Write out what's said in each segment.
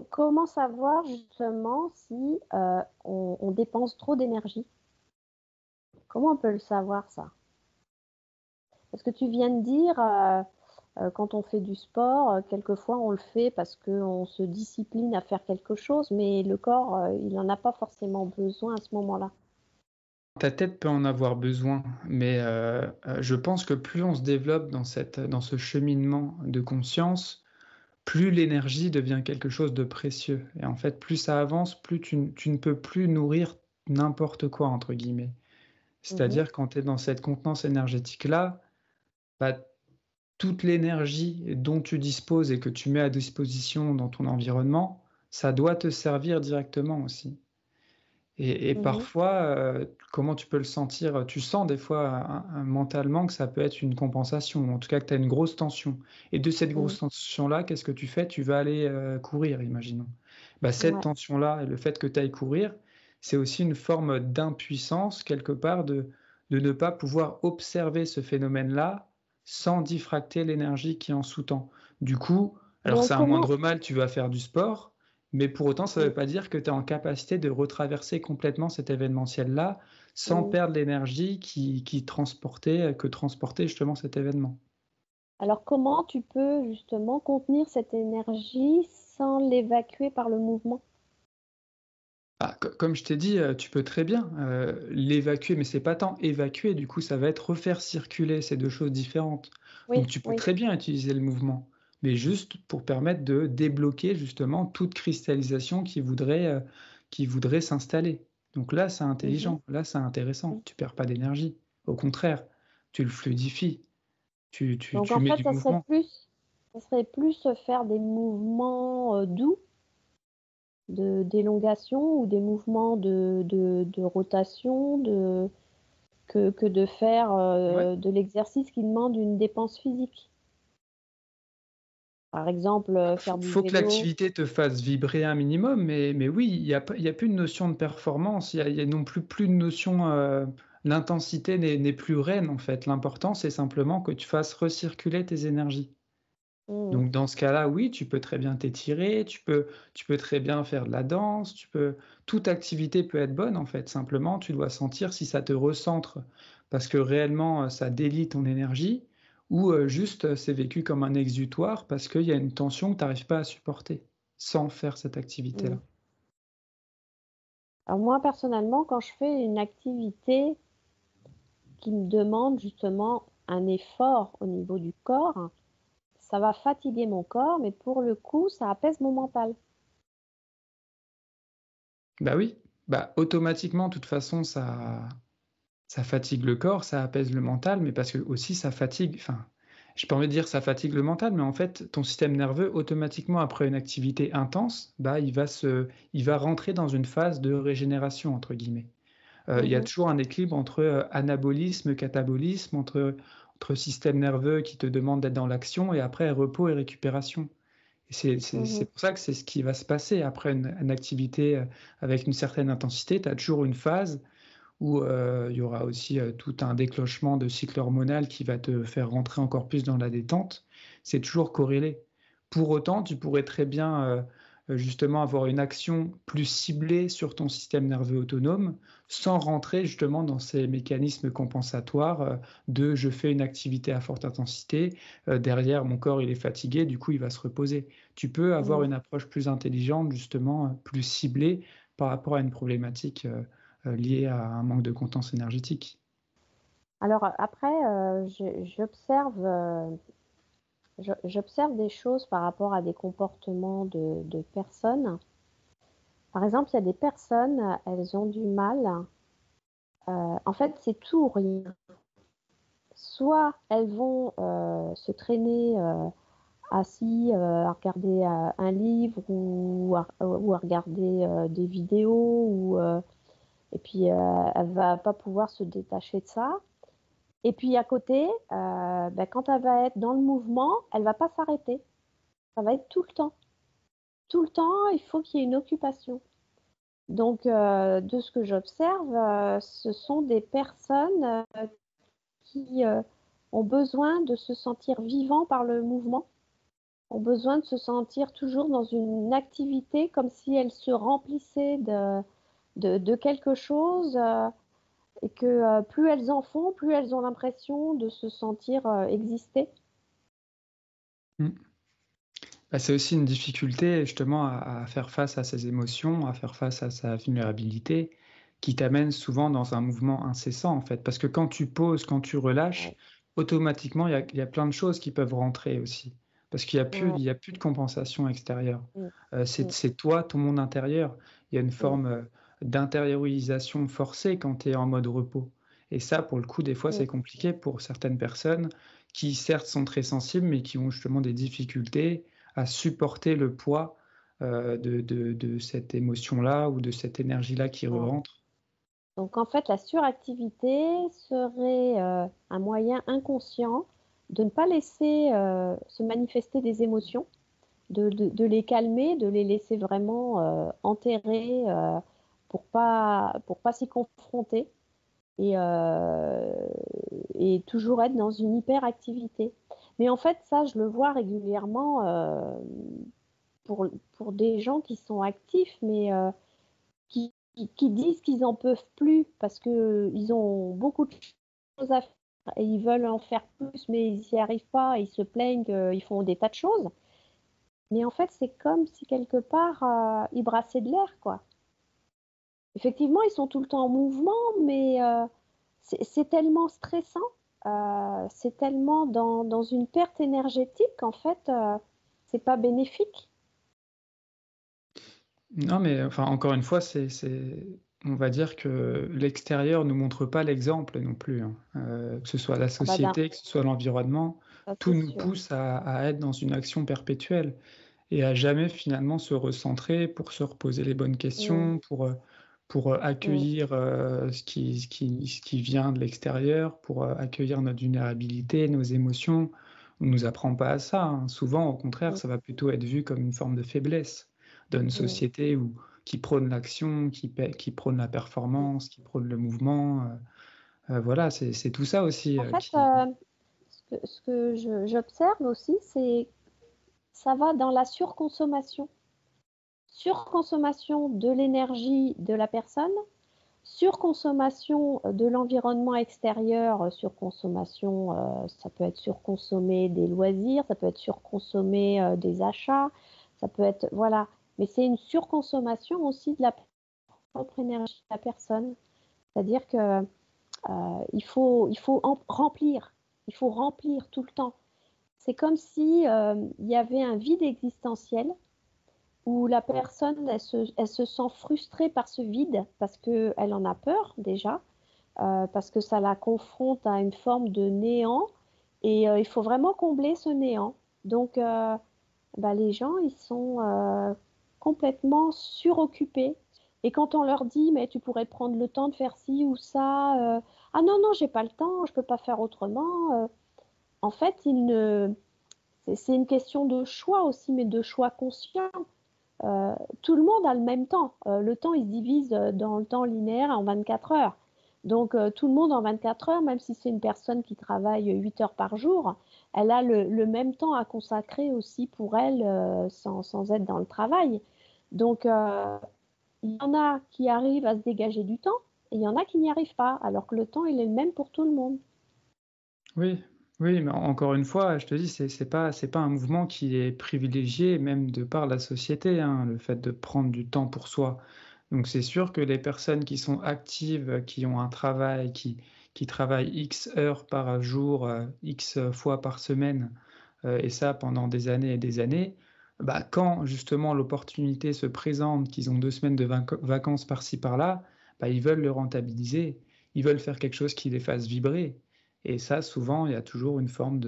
Comment savoir justement si on dépense trop d'énergie? Comment on peut le savoir ça? Parce que tu viens de dire, quand on fait du sport, quelquefois on le fait parce qu'on se discipline à faire quelque chose, mais le corps, il n'en a pas forcément besoin à ce moment-là. Ta tête peut en avoir besoin, mais je pense que plus on se développe dans ce cheminement de conscience, plus l'énergie devient quelque chose de précieux et en fait, plus ça avance, plus tu ne peux plus «nourrir n'importe quoi» entre guillemets. Mmh. C'est-à-dire quand tu es dans cette contenance énergétique-là, bah, toute l'énergie dont tu disposes et que tu mets à disposition dans ton environnement, ça doit te servir directement aussi. Et Mmh. parfois, comment tu peux le sentir? Tu sens des fois mentalement que ça peut être une compensation, ou en tout cas que tu as une grosse tension et de cette Mmh. grosse tension-là, qu'est-ce que tu fais? Tu vas aller, courir, imaginons. Bah, cette Ouais. tension-là et le fait que tu ailles courir, c'est aussi une forme d'impuissance quelque part de ne pas pouvoir observer ce phénomène-là sans diffracter l'énergie qui en sous-tend. Du coup, alors Donc c'est un comment moindre mal, tu vas faire du sport, mais pour autant, ça ne mmh, veut pas dire que tu es en capacité de retraverser complètement cet événementiel-là, sans mmh. perdre l'énergie que transportait justement cet événement. Alors comment tu peux justement contenir cette énergie sans l'évacuer par le mouvement? Ah, comme je t'ai dit, tu peux très bien, l'évacuer, mais c'est pas tant évacuer, du coup, ça va être refaire circuler, c'est 2 choses différentes. Donc Oui, tu peux oui. très bien utiliser le mouvement, mais juste pour permettre de débloquer justement toute cristallisation qui voudrait s'installer. Donc là, c'est Mmh. intelligent, là, c'est Mmh. intéressant, tu perds pas d'énergie. Au contraire, tu le fluidifies, Donc tu en mets fait, du mouvement. ça serait plus faire des mouvements, doux d'élongation ou des mouvements de rotation, que de faire, Ouais. de l'exercice qui demande une dépense physique. Par exemple, faire du Faut que vélo. l'activité te fasse vibrer un minimum, mais oui, il y a plus de notion de performance, il y a non plus de notion, l'intensité n'est plus reine, en fait. L'important, c'est simplement que tu fasses recirculer tes énergies. Mmh. Donc dans ce cas-là, oui, tu peux très bien t'étirer, tu peux très bien faire de la danse, toute activité peut être bonne, en fait. Simplement, tu dois sentir si ça te recentre parce que réellement, ça délie ton énergie ou, juste, c'est vécu comme un exutoire parce qu'il y a une tension que tu arrives pas à supporter, sans faire cette Mmh. activité-là. Alors moi, personnellement, quand je fais une activité qui me demande justement un effort au niveau du corps, ça va fatiguer mon corps, mais pour le coup, ça apaise mon mental. Bah oui, bah, automatiquement, de toute façon, ça fatigue le corps, ça apaise le mental, mais parce que aussi ça fatigue, enfin, j'ai pas envie de dire ça fatigue le mental, mais en fait, ton système nerveux, automatiquement, après une activité intense, bah, il va rentrer dans une phase de «régénération» entre guillemets. Il y a Mmh. toujours un équilibre entre, anabolisme, catabolisme, entre système nerveux qui te demande d'être dans l'action et après repos et récupération. Et c'est Mmh. pour ça que c'est ce qui va se passer après une activité, avec une certaine intensité. Tu as toujours une phase où, il y aura aussi, tout un déclenchement de cycle hormonal qui va te faire rentrer encore plus dans la détente. C'est toujours corrélé. Pour autant, tu pourrais très bien, justement avoir une action plus ciblée sur ton système nerveux autonome, sans rentrer justement dans ces mécanismes compensatoires, de: «Je fais une activité à forte intensité, derrière mon corps il est fatigué, du coup il va se reposer». Tu peux avoir Mmh. une approche plus intelligente justement, plus ciblée par rapport à une problématique, liées à un manque de contenance énergétique. Alors après, j'observe des choses par rapport à des comportements de personnes. Par exemple, il y a des personnes, elles ont du mal, en fait, c'est tout ou rien. Soit elles vont, se traîner, assis, à regarder, un livre ou à regarder, des vidéos et puis, elle va pas pouvoir se détacher de ça. Et puis à côté, quand elle va être dans le mouvement, elle va pas s'arrêter. Ça va être tout le temps. Tout le temps, il faut qu'il y ait une occupation. Donc de ce que j'observe, ce sont des personnes, qui ont besoin de se sentir vivants par le mouvement, ont besoin de se sentir toujours dans une activité comme si elles se remplissaient de quelque chose et que plus elles en font, plus elles ont l'impression de se sentir exister. Mm. Bah, c'est aussi une difficulté justement à faire face à ses émotions, à faire face à sa vulnérabilité, qui t'amène souvent dans un mouvement incessant en fait. Parce que quand tu poses, quand tu relâches, Ouais, automatiquement, il y a plein de choses qui peuvent rentrer aussi. Parce ouais, il y a plus de compensation extérieure. mm, C'est mm, c'est toi, ton monde intérieur. Il y a une mm, forme d'intériorisation forcée quand tu es en mode repos. Et ça, pour le coup, des fois, mm. c'est compliqué pour certaines personnes qui, certes, sont très sensibles, mais qui ont justement des difficultés à supporter le poids de cette émotion-là ou de cette énergie-là qui Ouais. rentre. Donc en fait, la suractivité serait un moyen inconscient de ne pas laisser se manifester des émotions, de les calmer, de les laisser vraiment enterrer pour pas s'y confronter et, et toujours être dans une hyperactivité. Mais en fait, ça, je le vois régulièrement pour des gens qui sont actifs, mais qui disent qu'ils n'en peuvent plus parce qu'ils ont beaucoup de choses à faire et ils veulent en faire plus, mais ils n'y arrivent pas, ils se plaignent qu'ils font des tas de choses. Mais en fait, c'est comme si quelque part, ils brassaient de l'air, quoi. Effectivement, ils sont tout le temps en mouvement, mais c'est tellement stressant, c'est tellement dans une perte énergétique qu'en fait, c'est pas bénéfique. Non, mais enfin, encore une fois, on va dire que l'extérieur ne montre pas l'exemple non plus, hein. Que ce soit la Ah bah, société, que ce soit l'environnement, ça tout c'est nous sûr. pousse à être dans une action perpétuelle et à jamais finalement se recentrer pour se reposer les bonnes Mm, questions, pour mm, accueillir ce qui vient de l'extérieur, pour accueillir notre vulnérabilité, nos émotions. On ne nous apprend pas à ça, hein. Souvent, au contraire, mm, ça va plutôt être vu comme une forme de faiblesse dans une mm, société qui prône l'action, qui prône la mm. performance, qui prône le mouvement. Voilà, c'est tout ça aussi En fait, qui. ce que j'observe aussi, c'est ça va dans la surconsommation. Surconsommation de l'énergie de la personne, surconsommation de l'environnement extérieur, surconsommation, ça peut être surconsommer des loisirs, ça peut être surconsommer des achats, ça peut être, voilà. Mais c'est une surconsommation aussi de la propre énergie de la personne. C'est-à-dire que il faut remplir, il faut remplir tout le temps. C'est comme si il y avait un vide existentiel où la personne, elle se sent frustrée par ce vide parce qu'elle en a peur déjà, parce que ça la confronte à une forme de néant et il faut vraiment combler ce néant. Donc, bah, les gens, ils sont complètement suroccupés. Et quand on leur dit, mais tu pourrais prendre le temps de faire ci ou ça, ah non, non, j'ai pas le temps, je peux pas faire autrement. En fait, c'est une question de choix aussi, mais de choix conscient. Tout le monde a le même temps. Le temps, il se divise dans le temps linéaire en 24 heures. Donc, tout le monde en 24 heures, même si c'est une personne qui travaille 8 heures par jour, elle a le même temps à consacrer aussi pour elle sans être dans le travail. Donc, il y en a qui arrivent à se dégager du temps et il y en a qui n'y arrivent pas, alors que le temps, il est le même pour tout le monde. Oui, oui, mais encore une fois, je te dis, c'est pas un mouvement qui est privilégié, même de par la société, hein, le fait de prendre du temps pour soi. Donc c'est sûr que les personnes qui sont actives, qui ont un travail, qui travaillent X heures par jour, X fois par semaine, et ça pendant des années et des années, bah, quand justement l'opportunité se présente, qu'ils ont 2 semaines de vacances par-ci par-là, bah, ils veulent le rentabiliser, ils veulent faire quelque chose qui les fasse vibrer. Et ça, souvent, il y a toujours une forme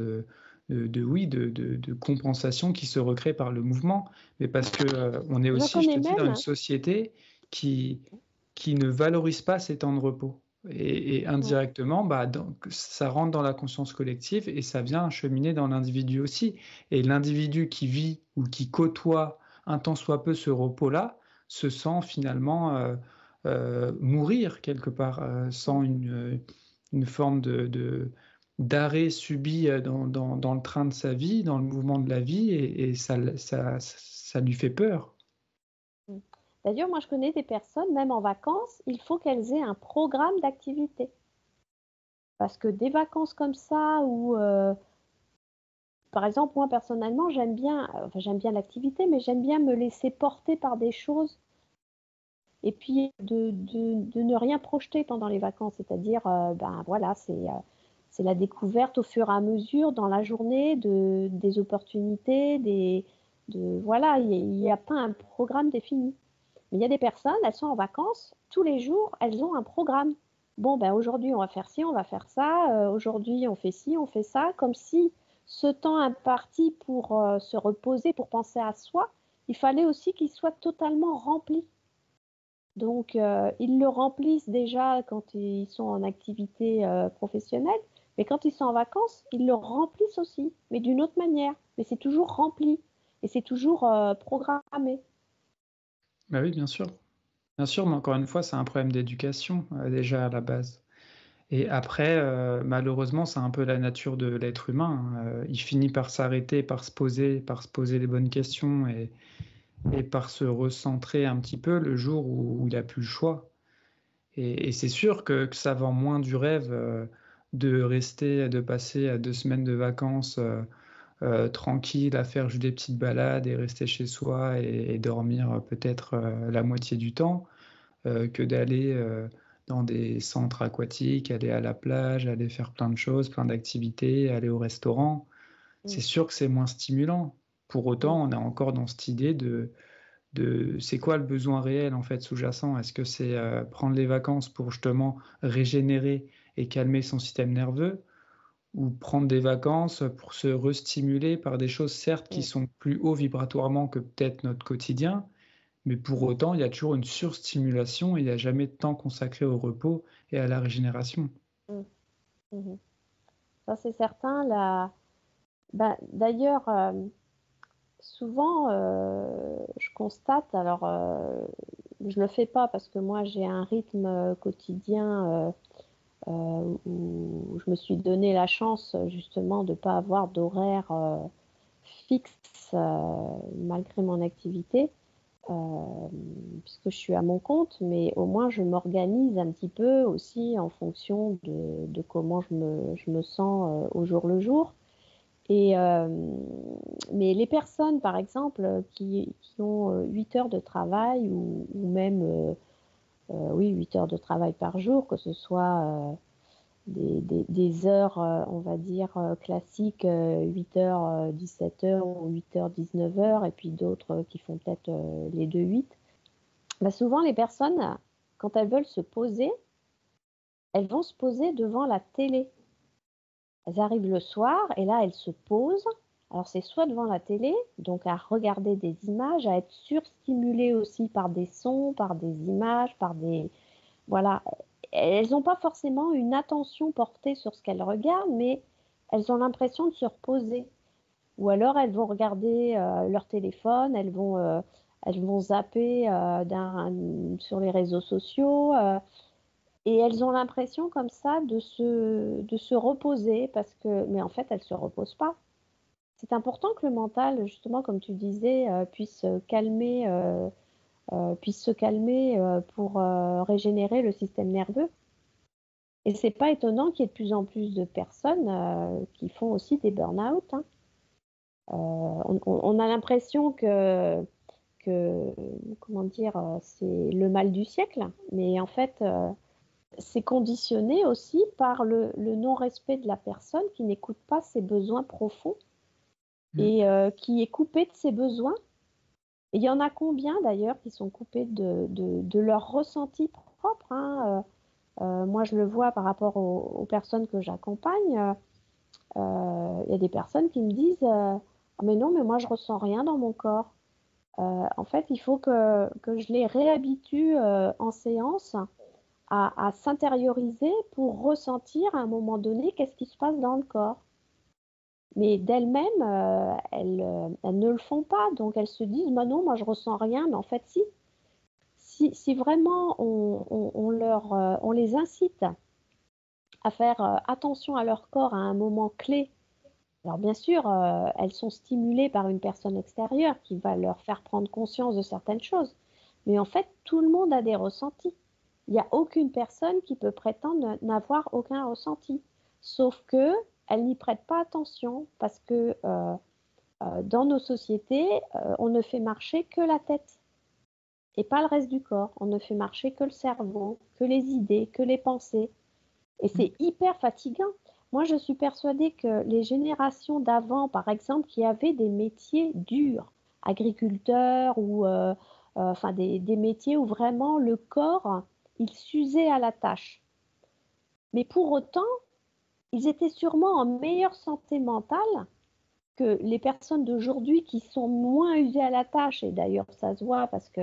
oui, de compensation qui se recrée par le mouvement, mais parce que on est Je aussi, je connais te dis, dans une même, société qui, qui ne valorise pas ces temps de repos. Et mm, indirectement, bah, donc, ça rentre dans la conscience collective et ça vient cheminer dans l'individu aussi. Et l'individu qui vit ou qui côtoie un tant soit peu ce repos-là se sent finalement mourir quelque part, mm, sans une forme d'arrêt subi dans le train de sa vie, dans le mouvement de la vie, et ça lui fait peur. Mmh. D'ailleurs, moi, je connais des personnes, même en vacances, il faut qu'elles aient un programme d'activité. Parce que des vacances comme ça, où, par exemple, moi, personnellement, j'aime bien l'activité, mais j'aime bien me laisser porter par des choses et puis de ne rien projeter pendant les vacances. C'est-à-dire, ben voilà, c'est la découverte au fur et à mesure dans la journée des opportunités, voilà, il n'y a pas un programme défini. Mais il y a des personnes, elles sont en vacances, tous les jours, elles ont un programme. Bon, ben aujourd'hui, on va faire ci, on va faire ça. Aujourd'hui, on fait ci, on fait ça. Comme si ce temps imparti pour se reposer, pour penser à soi, il fallait aussi qu'il soit totalement rempli. Donc, ils le remplissent déjà quand ils sont en activité professionnelle, mais quand ils sont en vacances, ils le remplissent aussi, mais d'une autre manière. Mais c'est toujours rempli et c'est toujours programmé. Bah oui, bien sûr. Bien sûr, mais encore une fois, c'est un problème d'éducation, déjà à la base. Et après, malheureusement, c'est un peu la nature de l'être humain, hein, il finit par s'arrêter, par se poser les bonnes questions et par se recentrer un petit peu le jour où il a plus le choix. Et c'est sûr que ça vend moins du rêve, de passer, 2 semaines de vacances, tranquille à faire juste des petites balades et rester chez soi et dormir, peut-être, la moitié du temps, que d'aller, dans des centres aquatiques, aller à la plage, aller faire plein de choses, plein d'activités, aller au restaurant. Mm, C'est sûr que c'est moins stimulant. Pour mm, autant, on est encore dans cette idée de c'est quoi le besoin réel, en fait, sous-jacent? Est-ce que c'est, prendre les vacances pour justement régénérer et calmer son système nerveux? Ou prendre des vacances, pour se restimuler par des choses certes qui mm, sont plus haut vibratoirement que peut-être notre quotidien, mais pour autant, il y a toujours une surstimulation et il y a jamais de temps consacré au repos et à la régénération. mm, mhm. Ça, c'est certain. Ben, d'ailleurs, souvent, je constate, alors je le fais pas parce que moi j'ai un rythme quotidien où je me suis donné la chance justement de ne pas avoir d'horaire fixe malgré mon activité, puisque je suis à mon compte, mais au moins je m'organise un petit peu aussi en fonction de comment je me sens au jour le jour. Et, mais les personnes, par exemple, qui ont 8 heures de travail ou même oui, 8 heures de travail par jour, que ce soit des heures, on va dire, classiques, 8 heures, 17 heures ou 8 heures, 19 heures, et puis d'autres qui font peut-être les 2-8. Bah, souvent, les personnes, quand elles veulent se poser, elles vont se poser devant la télé. Elles arrivent le soir et là, elles se posent. Alors, c'est soit devant la télé, donc à regarder des images, à être surstimulées aussi par des sons, par des images, par des... Voilà. Elles n'ont pas forcément une attention portée sur ce qu'elles regardent, mais elles ont l'impression de se reposer. Ou alors, elles vont regarder leur téléphone, elles vont zapper sur les réseaux sociaux. Et elles ont l'impression comme ça de se reposer parce que, mais en fait, elles ne se reposent pas. C'est important que le mental, justement, comme tu disais, puisse se calmer pour régénérer le système nerveux. Et c'est pas étonnant qu'il y ait de plus en plus de personnes qui font aussi des burn-out, hein. On a l'impression que, comment dire, c'est le mal du siècle, mais en fait, c'est conditionné aussi par le non-respect de la personne qui n'écoute pas ses besoins profonds Mmh. et qui est coupée de ses besoins. Et il y en a combien d'ailleurs qui sont coupés de leur ressenti propre, hein. Moi, je le vois par rapport aux personnes que j'accompagne. Il y a des personnes qui me disent ah, mais non, mais moi, je ressens rien dans mon corps. En fait, il faut que je les réhabitue en séance à s'intérioriser pour ressentir à un moment donné qu'est-ce qui se passe dans le corps. Mais d'elles-mêmes, elles ne le font pas. Donc elles se disent, bah non, moi je ressens rien. Mais en fait, si. Si vraiment on les incite à faire attention à leur corps à un moment clé. Alors bien sûr, elles sont stimulées par une personne extérieure qui va leur faire prendre conscience de certaines choses. Mais en fait, tout le monde a des ressentis. Il n'y a aucune personne qui peut prétendre n'avoir aucun ressenti. Sauf que elle n'y prête pas attention parce que dans nos sociétés, on ne fait marcher que la tête et pas le reste du corps. On ne fait marcher que le cerveau, que les idées, que les pensées. Et c'est hyper fatigant. Moi, je suis persuadée que les générations d'avant, par exemple, qui avaient des métiers durs, agriculteurs ou enfin des métiers où vraiment le corps, il s'usait à la tâche. Mais pour autant, ils étaient sûrement en meilleure santé mentale que les personnes d'aujourd'hui qui sont moins usées à la tâche. Et d'ailleurs, ça se voit parce que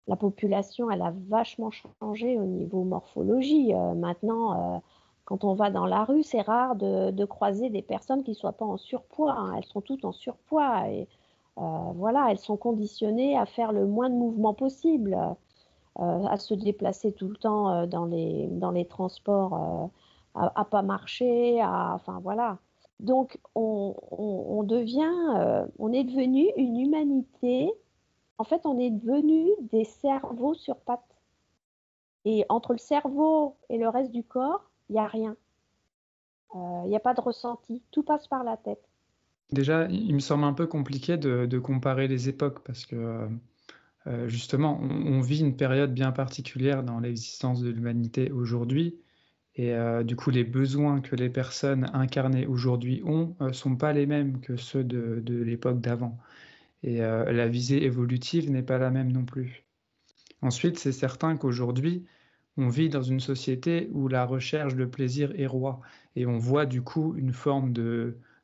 la population, elle a vachement changé au niveau morphologie. Maintenant, quand on va dans la rue, c'est rare de croiser des personnes qui ne soient pas en surpoids, hein. Elles sont toutes en surpoids et voilà, elles sont conditionnées à faire le moins de mouvements possible, à se déplacer tout le temps dans les transports, à pas marcher, enfin voilà. Donc on est devenu une humanité. En fait, on est devenu des cerveaux sur pattes. Et entre le cerveau et le reste du corps, il n'y a rien. Il n'y a pas de ressenti. Tout passe par la tête. Déjà, il me semble un peu compliqué de comparer les époques parce que justement, on vit une période bien particulière dans l'existence de l'humanité aujourd'hui. Et du coup, les besoins que les personnes incarnées aujourd'hui ont sont pas les mêmes que ceux de l'époque d'avant. Et la visée évolutive n'est pas la même non plus. Ensuite, c'est certain qu'aujourd'hui, on vit dans une société où la recherche de plaisir est roi. Et on voit du coup une forme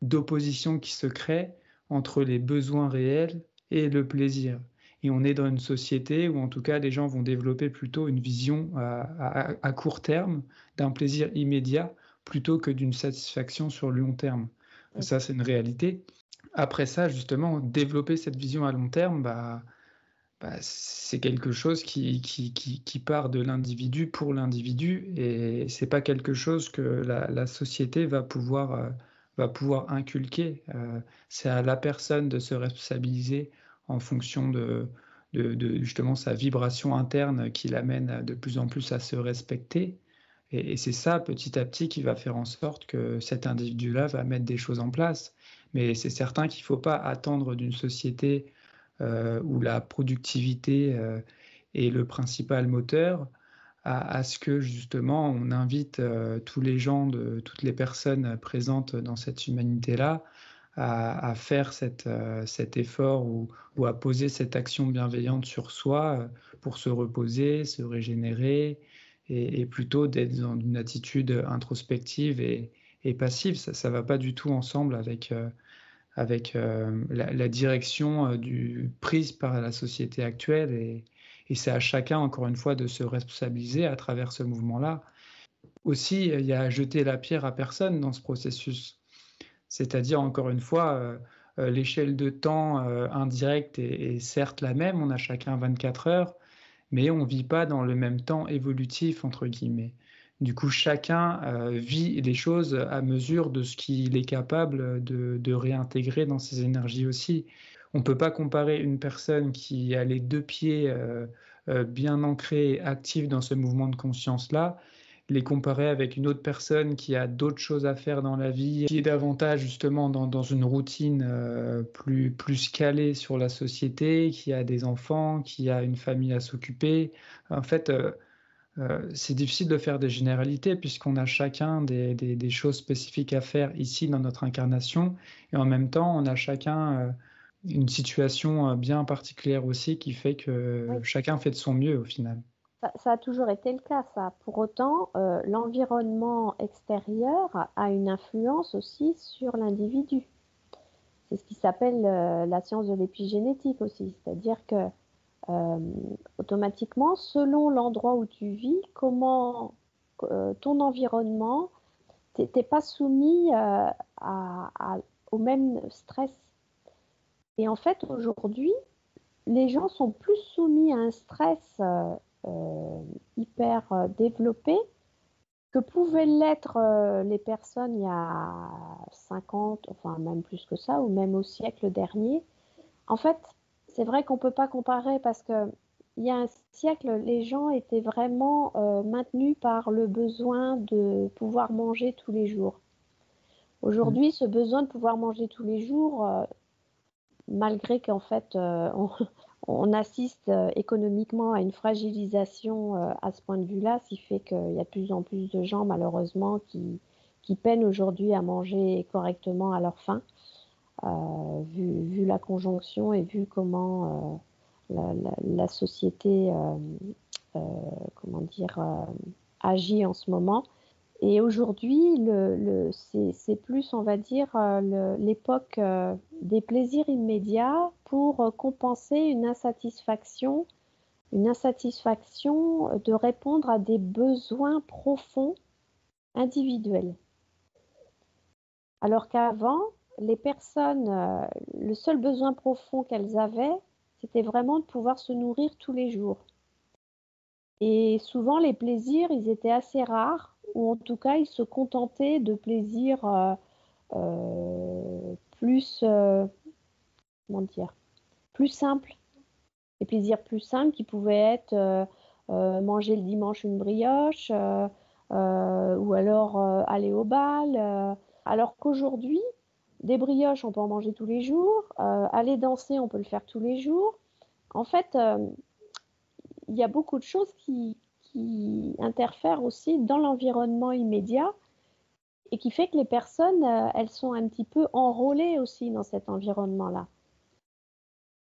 d'opposition qui se crée entre les besoins réels et le plaisir. Et on est dans une société où en tout cas les gens vont développer plutôt une vision à court terme d'un plaisir immédiat plutôt que d'une satisfaction sur le long terme. Ça, c'est une réalité. Après ça, justement, développer cette vision à long terme, c'est quelque chose qui part de l'individu pour l'individu et c'est pas quelque chose que la société va pouvoir inculquer. C'est à la personne de se responsabiliser en fonction de justement sa vibration interne qui l'amène de plus en plus à se respecter. Et c'est ça, petit à petit, qui va faire en sorte que cet individu-là va mettre des choses en place. Mais c'est certain qu'il ne faut pas attendre d'une société où la productivité est le principal moteur, à ce que justement on invite tous les gens, toutes les personnes présentes dans cette humanité-là à faire cet effort ou à poser cette action bienveillante sur soi pour se reposer, se régénérer et plutôt d'être dans une attitude introspective et passive. Ça ne va pas du tout ensemble avec la direction prise par la société actuelle. Et c'est à chacun, encore une fois, de se responsabiliser à travers ce mouvement-là. Aussi, il y a à jeter la pierre à personne dans ce processus. C'est-à-dire, encore une fois, l'échelle de temps indirecte est certes la même, on a chacun 24 heures, mais on ne vit pas dans le même temps évolutif, entre guillemets. Du coup, chacun vit les choses à mesure de ce qu'il est capable de réintégrer dans ses énergies aussi. On ne peut pas comparer une personne qui a les deux pieds bien ancrés et actifs dans ce mouvement de conscience-là, les comparer avec une autre personne qui a d'autres choses à faire dans la vie, qui est davantage justement dans une routine plus calée sur la société, qui a des enfants, qui a une famille à s'occuper. En fait, c'est difficile de faire des généralités puisqu'on a chacun des choses spécifiques à faire ici dans notre incarnation et en même temps, on a chacun une situation bien particulière aussi qui fait que Oui. chacun fait de son mieux au final. Ça a toujours été le cas, ça. Pour autant, l'environnement extérieur a une influence aussi sur l'individu. C'est ce qui s'appelle la science de l'épigénétique aussi. C'est-à-dire que automatiquement, selon l'endroit où tu vis, comment ton environnement, tu n'es pas soumis au même stress. Et en fait, aujourd'hui, les gens sont plus soumis à un stress hyper développé que pouvaient l'être les personnes il y a 50, enfin même plus que ça, ou même au siècle dernier. En fait, c'est vrai qu'on ne peut pas comparer parce que il y a un siècle, les gens étaient vraiment maintenus par le besoin de pouvoir manger tous les jours. Mm. Aujourd'hui, ce besoin de pouvoir manger tous les jours, malgré qu'en fait on assiste économiquement à une fragilisation à ce point de vue-là, ce qui fait qu'il y a de plus en plus de gens malheureusement qui peinent aujourd'hui à manger correctement à leur faim, vu la conjonction et vu comment la société comment dire, agit en ce moment. Et aujourd'hui, c'est plus, on va dire, l'époque des plaisirs immédiats pour compenser une insatisfaction de répondre à des besoins profonds individuels. Alors qu'avant, les personnes, le seul besoin profond qu'elles avaient, c'était vraiment de pouvoir se nourrir tous les jours. Et souvent, les plaisirs, ils étaient assez rares, ou en tout cas, ils se contentaient de plaisirs plus, comment dire, plus simples. Des plaisirs plus simples qui pouvaient être manger le dimanche une brioche, ou alors aller au bal. Alors qu'aujourd'hui, des brioches, on peut en manger tous les jours. Aller danser, on peut le faire tous les jours. En fait, il y a beaucoup de choses qui interfèrent aussi dans l'environnement immédiat et qui fait que les personnes, elles sont un petit peu enrôlées aussi dans cet environnement-là.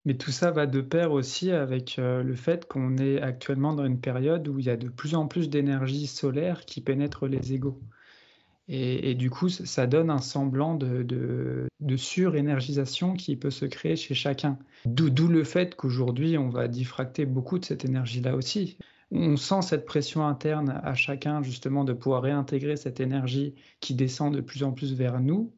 Mais tout ça va de pair aussi avec le fait qu'on est actuellement dans une période où il y a de plus en plus d'énergie solaire qui pénètre les égaux. Et du coup, ça donne un semblant de surénergisation qui peut se créer chez chacun. D'où le fait qu'aujourd'hui, on va diffracter beaucoup de cette énergie-là aussi. On sent cette pression interne à chacun, justement, de pouvoir réintégrer cette énergie qui descend de plus en plus vers nous.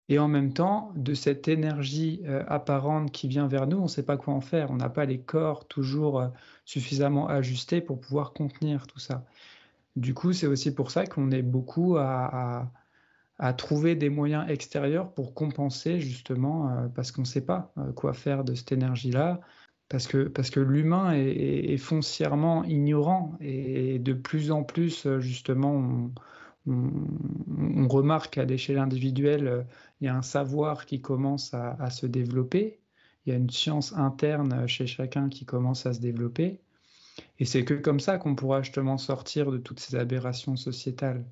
Et en même temps, de cette énergie apparente qui vient vers nous, on ne sait pas quoi en faire. On n'a pas les corps toujours suffisamment ajustés pour pouvoir contenir tout ça. Du coup, c'est aussi pour ça qu'on est beaucoup à trouver des moyens extérieurs pour compenser justement, parce qu'on ne sait pas quoi faire de cette énergie-là, parce que l'humain est foncièrement ignorant et de plus en plus, justement, on remarque qu'à l'échelle individuelle, il y a un savoir qui commence à se développer, il y a une science interne chez chacun qui commence à se développer. Et c'est que comme ça qu'on pourra justement sortir de toutes ces aberrations sociétales.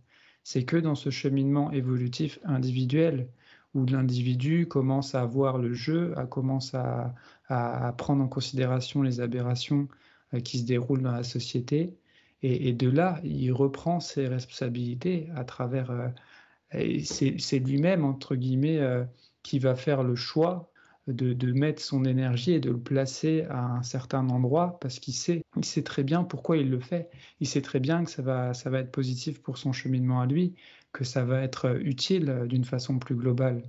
C'est que dans ce cheminement évolutif individuel, où l'individu commence à voir le jeu, commence à prendre en considération les aberrations qui se déroulent dans la société, et de là, il reprend ses responsabilités à travers... et c'est lui-même, entre guillemets, qui va faire le choix de mettre son énergie et de le placer à un certain endroit parce il sait très bien pourquoi il le fait. Il sait très bien que ça va être positif pour son cheminement à lui, que ça va être utile d'une façon plus globale.